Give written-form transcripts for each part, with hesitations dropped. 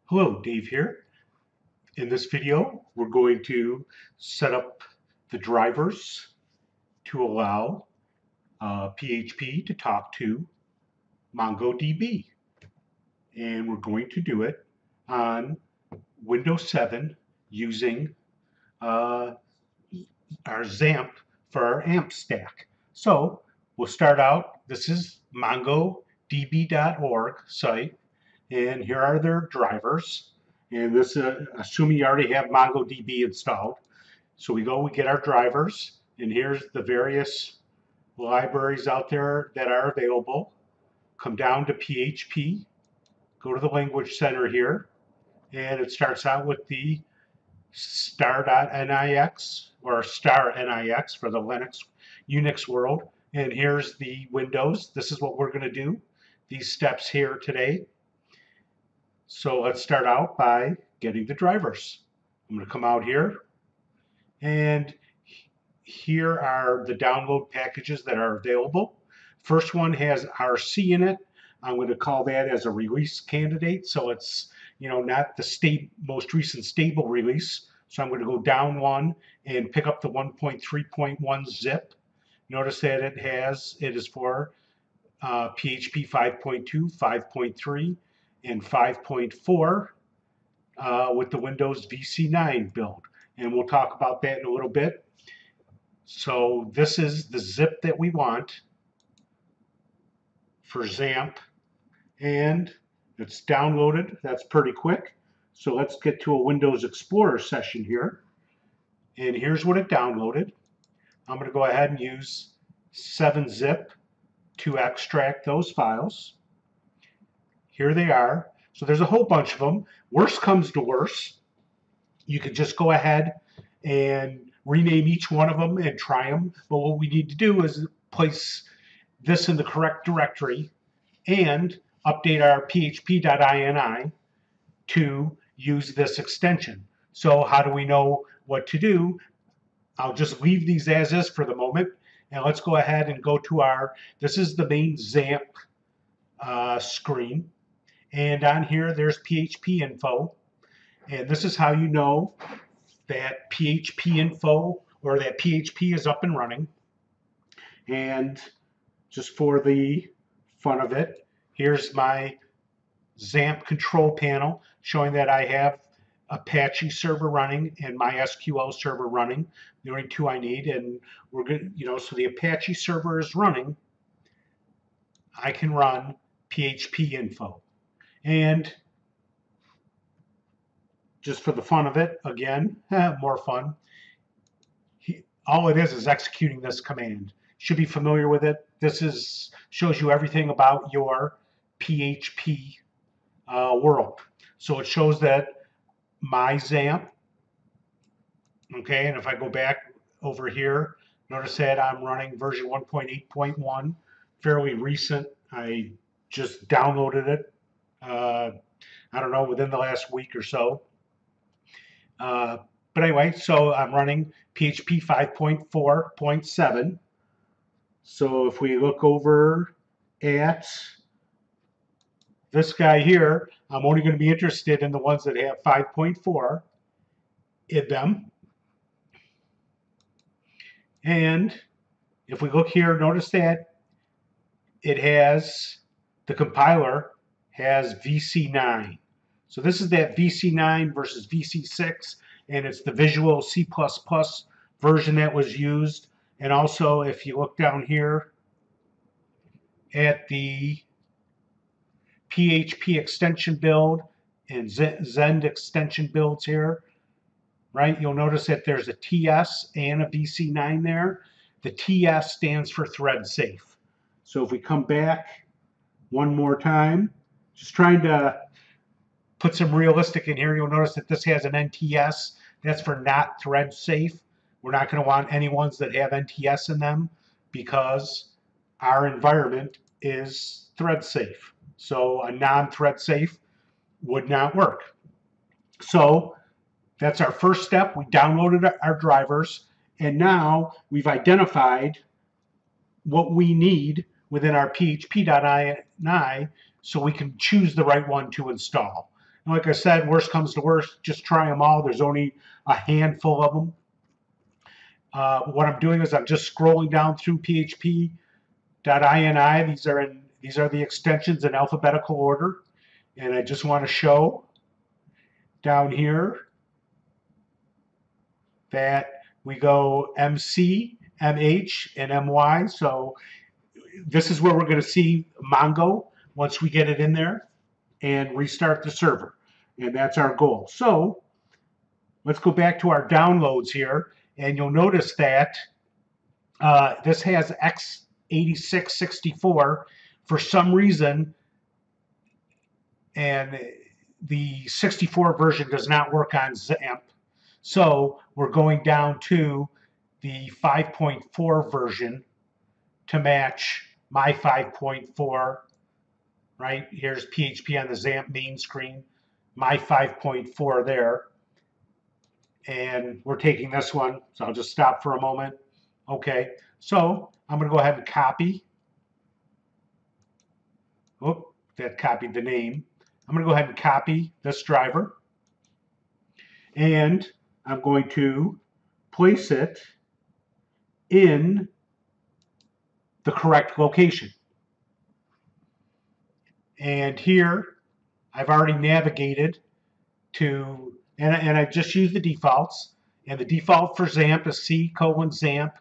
Hello, Dave here. In this video, we're going to set up the drivers to allow PHP to talk to MongoDB. And we're going to do it on Windows 7 using our XAMPP for our AMP stack. So we'll start out. This is mongodb.org site. And here are their drivers. And this is assuming you already have MongoDB installed. So we get our drivers, and here's the various libraries out there that are available. Come down to PHP, go to the language center here, and it starts out with the star.nix or star.nix for the Unix world. And here's the Windows. This is what we're going to do, these steps here today. So let's start out by getting the drivers. I'm going to come out here, and here are the download packages that are available. First one has RC in it. I'm going to call that as a release candidate, so it's not the most recent stable release. So I'm going to go down one and pick up the 1.3.1 zip. Notice that it is for PHP 5.2, 5.3. and 5.4 with the Windows VC9 build. And we'll talk about that in a little bit. So this is the zip that we want for XAMPP, and it's downloaded. That's pretty quick. So let's get to a Windows Explorer session here. And here's what it downloaded. I'm going to go ahead and use 7-zip to extract those files. Here they are. So there's a whole bunch of them. Worst comes to worst, you could just go ahead and rename each one of them and try them. But what we need to do is place this in the correct directory and update our php.ini to use this extension. So how do we know what to do? I'll just leave these as is for the moment. And let's go ahead and go to this is the main XAMPP screen. And on here, there's PHP Info. And this is how you know that PHP Info or that PHP is up and running. And just for the fun of it, here's my XAMPP control panel showing that I have Apache server running and MySQL server running. The only two I need. And we're good, so the Apache server is running. I can run PHP Info. And just for the fun of it, again, more fun, all it is executing this command. Should be familiar with it. This shows you everything about your PHP world. So it shows that my XAMPP, okay, and if I go back over here, notice that I'm running version 1.8.1, fairly recent. I just downloaded it. I don't know, within the last week or so. But anyway, so I'm running PHP 5.4.7. So if we look over at this guy here, I'm only going to be interested in the ones that have 5.4 in them. And if we look here, notice that it has the compiler has VC9. So this is that VC9 versus VC6, and it's the Visual C++ version that was used. And also, if you look down here at the PHP extension build and Zend extension builds here, right, you'll notice that there's a TS and a VC9 there. The TS stands for thread safe. So if we come back one more time, just trying to put some realistic in here, you'll notice that this has an NTS. That's for not thread safe. We're not going to want any ones that have NTS in them because our environment is thread safe. So a non-thread safe would not work. So that's our first step. We downloaded our drivers, and now we've identified what we need within our php.ini so we can choose the right one to install. Like I said, worst comes to worst, just try them all. There's only a handful of them. What I'm doing is I'm just scrolling down through PHP.ini. These are the extensions in alphabetical order, and I just want to show down here that we go MC, MH, and MY. So this is where we're going to see Mongo once we get it in there and restart the server. And that's our goal. So let's go back to our downloads here, and you'll notice that this has x86-64 for some reason, and the 64 version does not work on XAMPP. So we're going down to the 5.4 version to match my 5.4. Right, here's PHP on the XAMPP main screen, my 5.4 there. And we're taking this one, so I'll just stop for a moment. Okay, so I'm going to go ahead and copy. Oh, that copied the name. I'm going to go ahead and copy this driver. And I'm going to place it in the correct location. And here, I've already navigated to, and I just used the defaults. And the default for XAMPP is C:XAMPP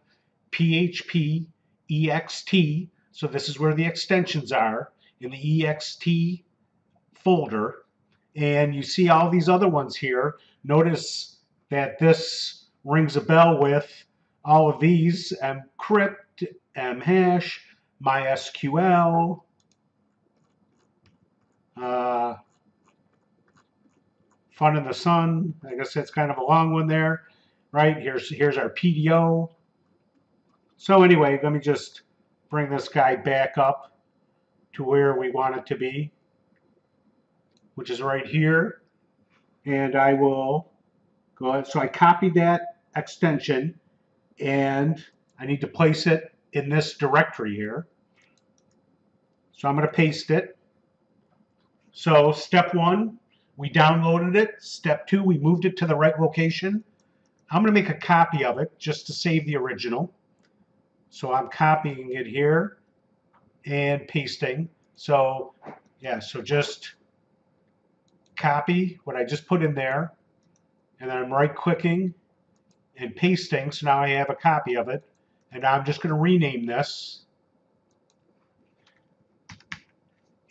PHP Ext. So this is where the extensions are in the Ext folder. And you see all these other ones here. Notice that this rings a bell with all of these: mcrypt, mhash, mysql, fun in the sun. I guess that's kind of a long one there, right? Here's our PDO. So anyway, let me just bring this guy back up to where we want it to be, which is right here. And I will go ahead. So I copied that extension, and I need to place it in this directory here. So I'm going to paste it. So step 1, we downloaded it. Step 2, we moved it to the right location. I'm going to make a copy of it just to save the original. So I'm copying it here and pasting. So yeah, so just copy what I just put in there, and then I'm right-clicking and pasting. So now I have a copy of it, and now I'm just going to rename this.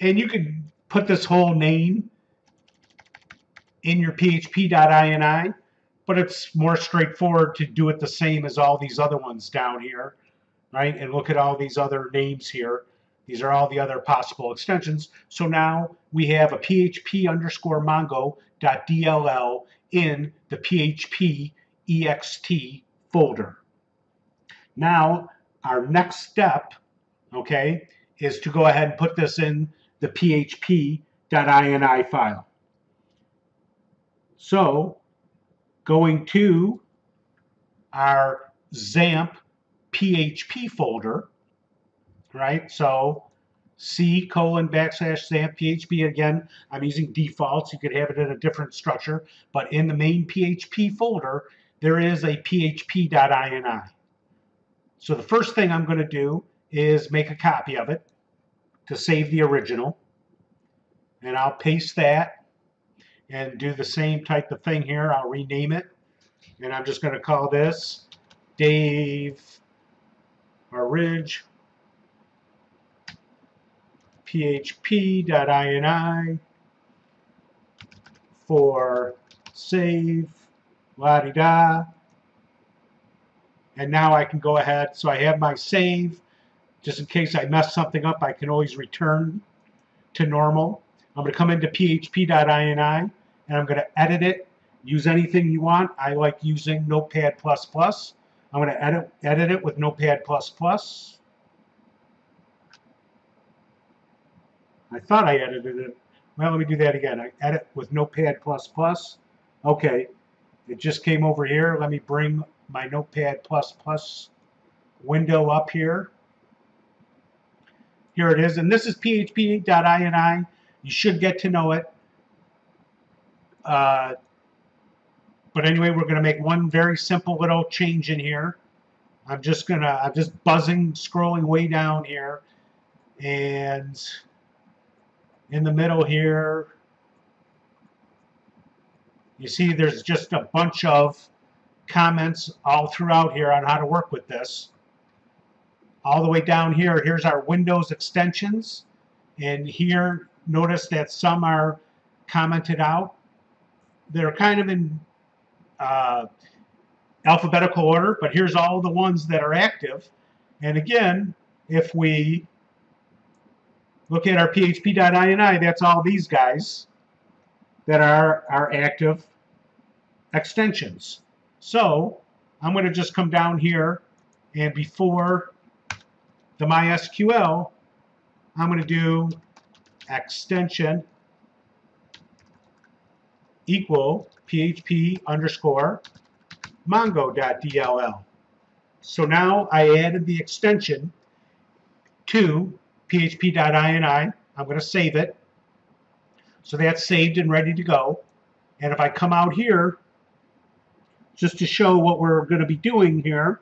And you can put this whole name in your php.ini, but it's more straightforward to do it the same as all these other ones down here, right? And look at all these other names here. These are all the other possible extensions. So now we have a php_mongo.dll in the PHP Ext folder. Now, our next step, okay, is to go ahead and put this in the php.ini file. So, going to our XAMPP PHP folder, right? So C:\\XAMPP PHP. Again, I'm using defaults. You could have it in a different structure, but in the main PHP folder, there is a php.ini. So the first thing I'm going to do is make a copy of it to save the original, and I'll paste that and do the same type of thing here. I'll rename it, and I'm just going to call this Dave or Ridge php.ini for save, la-di-da. And now I can go ahead, so I have my save. Just in case I mess something up, I can always return to normal. I'm going to come into php.ini, and I'm going to edit it. Use anything you want. I like using Notepad++. I'm going to edit it with Notepad++. I thought I edited it. Well, let me do that again. I edit with Notepad++. Okay, it just came over here. Let me bring my Notepad++ window up here. Here it is, and this is php.ini. You should get to know it. But anyway, we're going to make one very simple little change in here. I'm just buzzing, scrolling way down here, and in the middle here, you see there's just a bunch of comments all throughout here on how to work with this. All the way down here, here's our Windows extensions, and here notice that some are commented out. They're kind of in alphabetical order, but here's all the ones that are active. And again, if we look at our php.ini, that's all these guys that are our active extensions. So I'm going to just come down here, and before the MySQL, I'm going to do extension equal PHP underscore mongo.dll. So now I added the extension to php.ini. I'm going to save it. So that's saved and ready to go. And if I come out here, just to show what we're going to be doing here,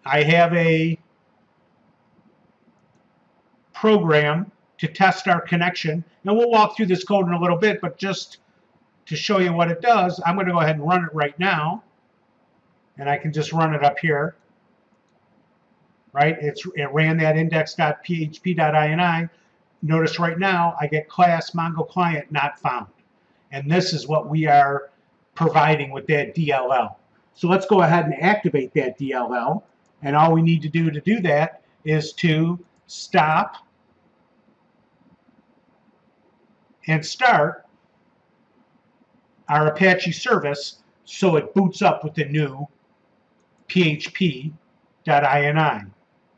I have a program to test our connection. Now we'll walk through this code in a little bit, but just to show you what it does, I'm going to go ahead and run it right now. And I can just run it up here. Right? It ran that index.php.ini. Notice right now I get class Mongo client not found. And this is what we are providing with that DLL. So let's go ahead and activate that DLL. And all we need to do that is to stop and start our Apache service so it boots up with the new php.ini.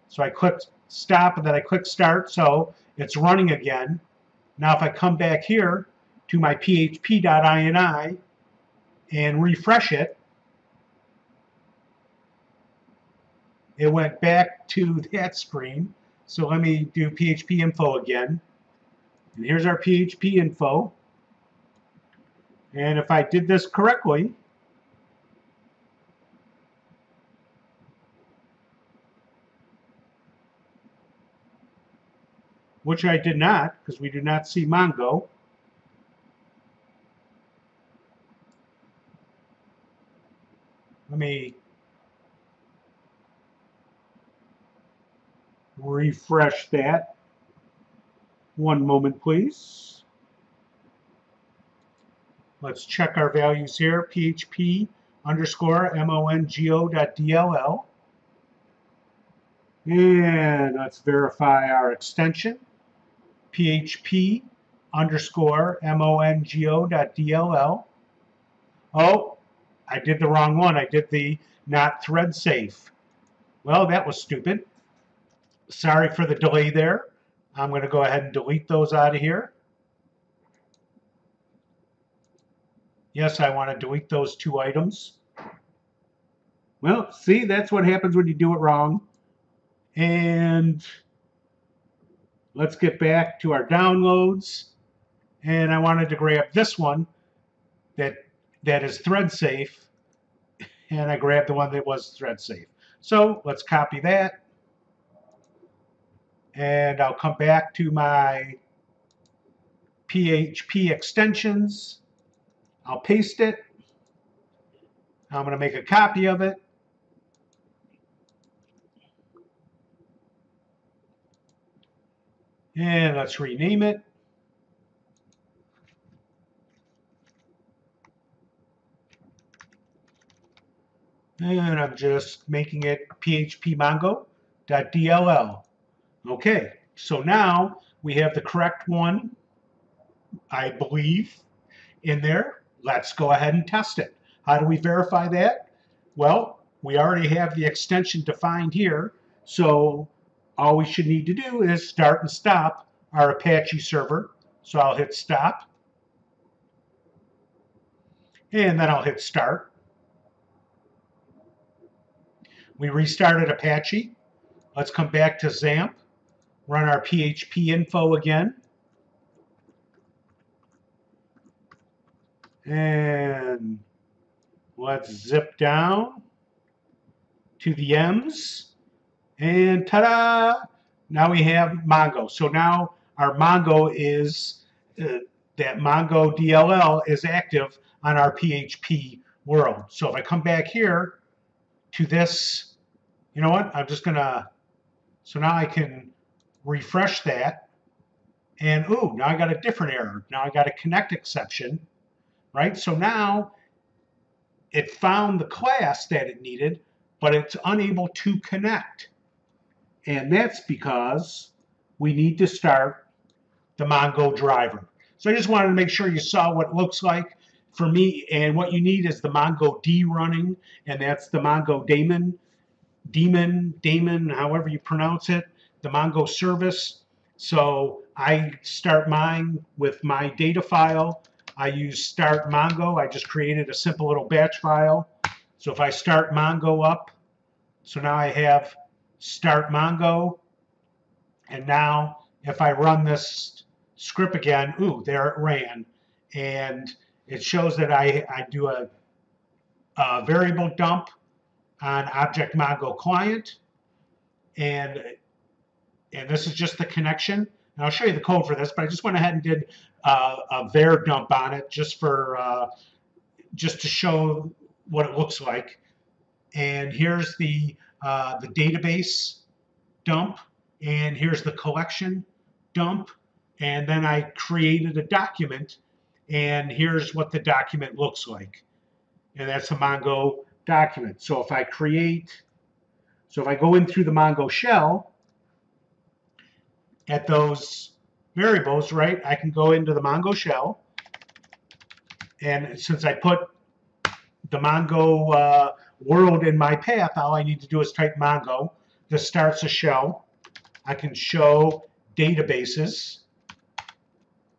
So I clicked stop and then I clicked start, so it's running again. Now if I come back here to my php.ini and refresh it, it went back to that screen. So let me do PHP Info again. And here's our PHP Info. And if I did this correctly, which I did not, because we do not see Mongo. Let me refresh that. One moment, please. Let's check our values here. PHP underscore mongo.dll. And let's verify our extension. PHP underscore mongo.dll. Oh, I did the wrong one. I did the not thread safe. Well, that was stupid. Sorry for the delay there. I'm going to go ahead and delete those out of here. Yes, I want to delete those two items. Well, see, that's what happens when you do it wrong. And let's get back to our downloads. And I wanted to grab this one that is thread safe. And I grabbed the one that was thread safe. So let's copy that. And I'll come back to my PHP extensions. I'll paste it. I'm going to make a copy of it. And let's rename it. And I'm just making it phpmongo.dll. Okay, so now we have the correct one, I believe, in there. Let's go ahead and test it. How do we verify that? Well, we already have the extension defined here, so all we should need to do is start and stop our Apache server. So I'll hit stop, and then I'll hit start. We restarted Apache. Let's come back to XAMPP, run our PHP Info again. And let's zip down to the M's. And ta-da! Now we have Mongo. So now our Mongo is, that Mongo DLL is active on our PHP world. So if I come back here to this, you know what? I'm just going to, so now I can refresh that. And ooh, now I got a different error. Now I got a connect exception, right? So now it found the class that it needed, but it's unable to connect. And that's because we need to start the Mongo driver. So I just wanted to make sure you saw what it looks like for me. And what you need is the Mongo D running, and that's the Mongo daemon, however you pronounce it, the Mongo service. So I start mine with my data file. I use start Mongo. I just created a simple little batch file. So if I start Mongo up, so now I have start Mongo. And now if I run this script again, ooh, there it ran. And it shows that I do a variable dump on object Mongo client. And this is just the connection. And I'll show you the code for this, but I just went ahead and did a var dump on it just for just to show what it looks like. And here's the database dump, and here's the collection dump. And then I created a document, and here's what the document looks like. And that's a Mongo document. So if I go in through the Mongo shell, at those variables, right, I can go into the Mongo shell, and since I put the Mongo world in my path, all I need to do is type Mongo. This starts a shell. I can show databases,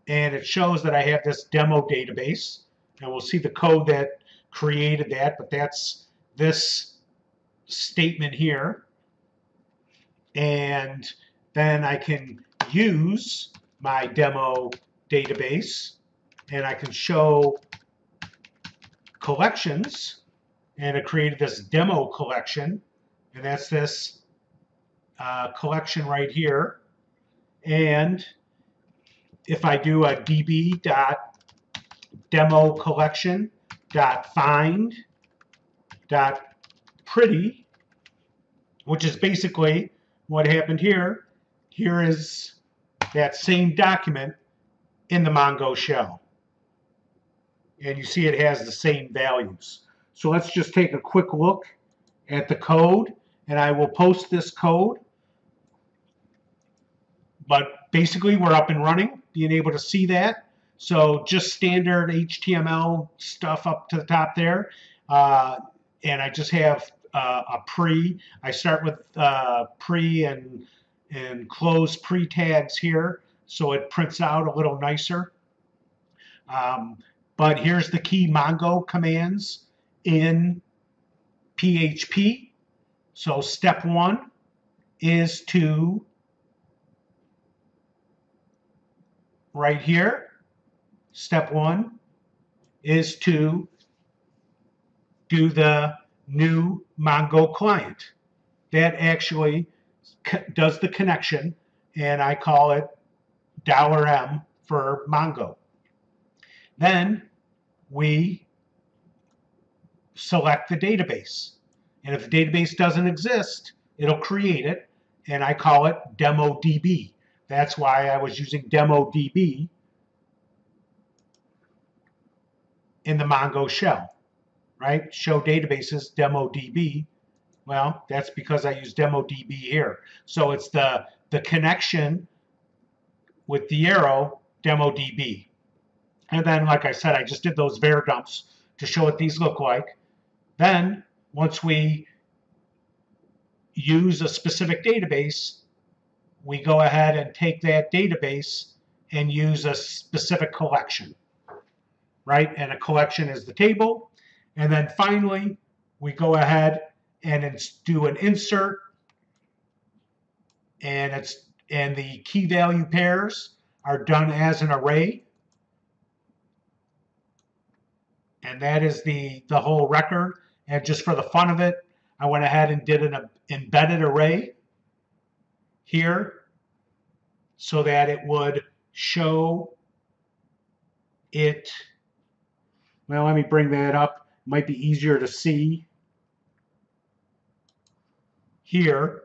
and it shows that I have this demo database, and we'll see the code that created that, but that's this statement here. And then I can use my demo database, and I can show collections, and it created this demo collection, and that's this collection right here. And if I do a db.demo collection.find.pretty, which is basically what happened here. Here is that same document in the Mongo shell. And you see it has the same values. So let's just take a quick look at the code, and I will post this code. But basically, we're up and running, being able to see that. So just standard HTML stuff up to the top there. And I just have a pre. I start with pre and close pre tags here, so it prints out a little nicer. But here's the key Mongo commands in PHP. So step one is to, right here, step one is to do the new Mongo client. That actually does the connection, and I call it $M for Mongo. Then we select the database. And if the database doesn't exist, it'll create it, and I call it DemoDB. That's why I was using DemoDB in the Mongo shell, right? Show databases, DemoDB. Well, that's because I use DemoDB here. So it's the connection with the arrow, DemoDB. And then, like I said, I just did those var dumps to show what these look like. Then, once we use a specific database, we go ahead and take that database and use a specific collection, right? And a collection is the table. And then finally, we go ahead and do an insert, and the key value pairs are done as an array. And that is the whole record. And just for the fun of it, I went ahead and did an embedded array here so that it would show it. Well, let me bring that up. It might be easier to see here.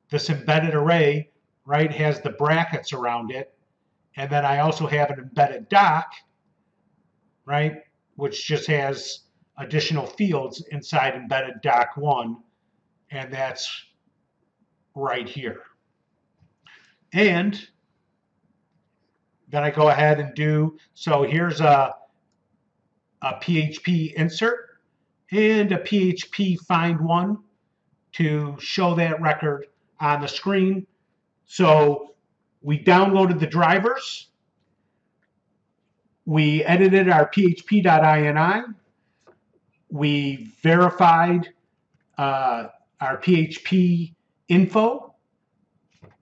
This embedded array, right, has the brackets around it. And then I also have an embedded doc, right, which just has additional fields inside embedded doc 1, and that's right here. And then I go ahead and do, so here's a PHP insert and a PHP find one to show that record on the screen. So we downloaded the drivers, we edited our php.ini, we verified our PHP Info,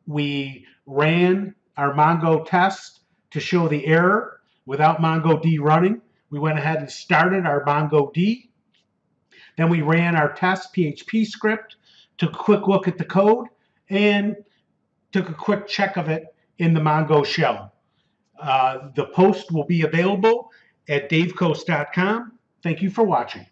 we ran our Mongo test to show the error without MongoDB running. We went ahead and started our MongoDB. Then we ran our test PHP script, took a quick look at the code, and took a quick check of it in the Mongo shell. The post will be available at davecoast.com. Thank you for watching.